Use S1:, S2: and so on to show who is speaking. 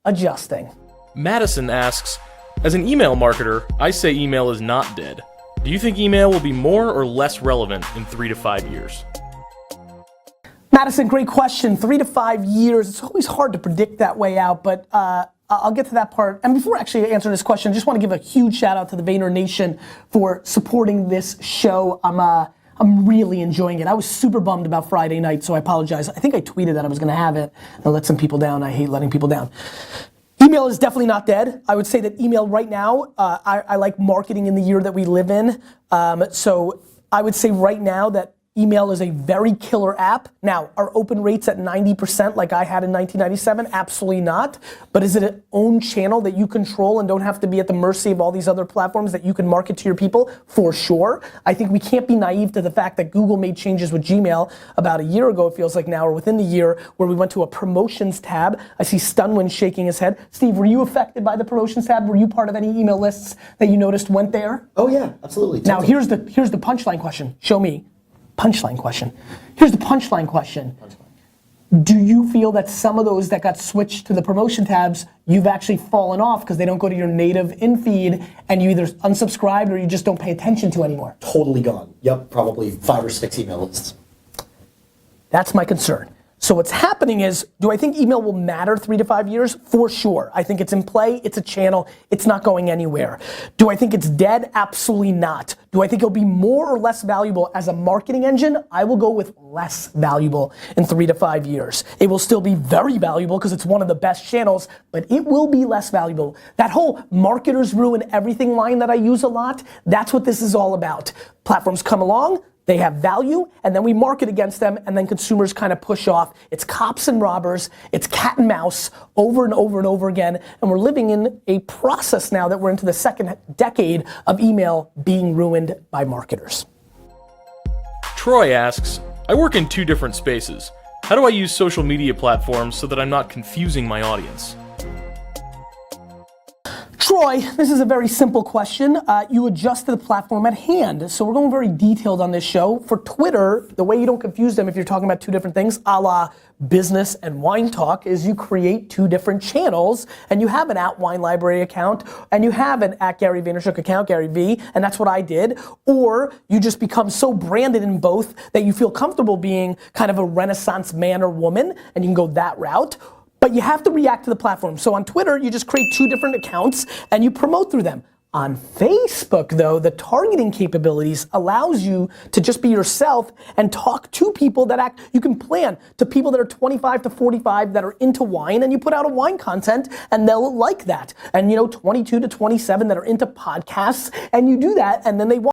S1: adjusting.
S2: Madison asks, as an email marketer, I say email is not dead. Do you think email will be more or less relevant in 3 to 5 years?
S1: Madison, great question. 3 to 5 years, it's always hard to predict that way out, but I'll get to that part. And before I actually answer this question, I just want to give a huge shout out to the Vayner Nation for supporting this show. I'm really enjoying it. I was super bummed about Friday night, so I apologize. I think I tweeted that I was gonna have it. I let some people down. I hate letting people down. Email is definitely not dead. I would say that email right now, I like marketing in the year that we live in. So I would say right now that email is a very killer app. Now, are open rates at 90% like I had in 1997? Absolutely not. But is it an own channel that you control and don't have to be at the mercy of all these other platforms that you can market to your people? For sure. I think we can't be naive to the fact that Google made changes with Gmail about a year ago, it feels like now, or within the year, where we went to a promotions tab. I see Stunwin shaking his head. Steve, were you affected by the promotions tab? Were you part of any email lists that you noticed went there?
S3: Oh yeah, absolutely.
S1: Now here's the punchline question. Show me. Punchline question. Here's the punchline question. Do you feel that some of those that got switched to the promotion tabs, you've actually fallen off because they don't go to your native in-feed and you either unsubscribed or you just don't pay attention to anymore?
S3: Totally gone. Yep, probably 5 or 6 email lists.
S1: That's my concern. So what's happening is, do I think email will matter 3 to 5 years? For sure. I think it's in play, it's a channel, it's not going anywhere. Do I think it's dead? Absolutely not. Do I think it'll be more or less valuable as a marketing engine? I will go with less valuable in 3 to 5 years. It will still be very valuable because it's one of the best channels, but it will be less valuable. That whole marketers ruin everything line that I use a lot, that's what this is all about. Platforms come along, they have value, and then we market against them, and then consumers kind of push off. It's cops and robbers, it's cat and mouse, over and over and over again, and we're living in a process now that we're into the second decade of email being ruined by marketers.
S2: Troy asks, I work in 2 different spaces. How do I use social media platforms so that I'm not confusing my audience?
S1: Troy, this is a very simple question. You adjust to the platform at hand. So we're going very detailed on this show. For Twitter, the way you don't confuse them if you're talking about 2 different things, a la business and wine talk, is you create 2 different channels and you have an @Wine Library account and you have an @GaryVaynerchuk account, GaryVee, and that's what I did. Or you just become so branded in both that you feel comfortable being kind of a Renaissance man or woman and you can go that route. But you have to react to the platform. So on Twitter, you just create 2 different accounts and you promote through them. On Facebook though, the targeting capabilities allows you to just be yourself and talk to people that you can plan to people that are 25 to 45 that are into wine, and you put out a wine content and they'll like that. And 22 to 27 that are into podcasts, and you do that, and then they want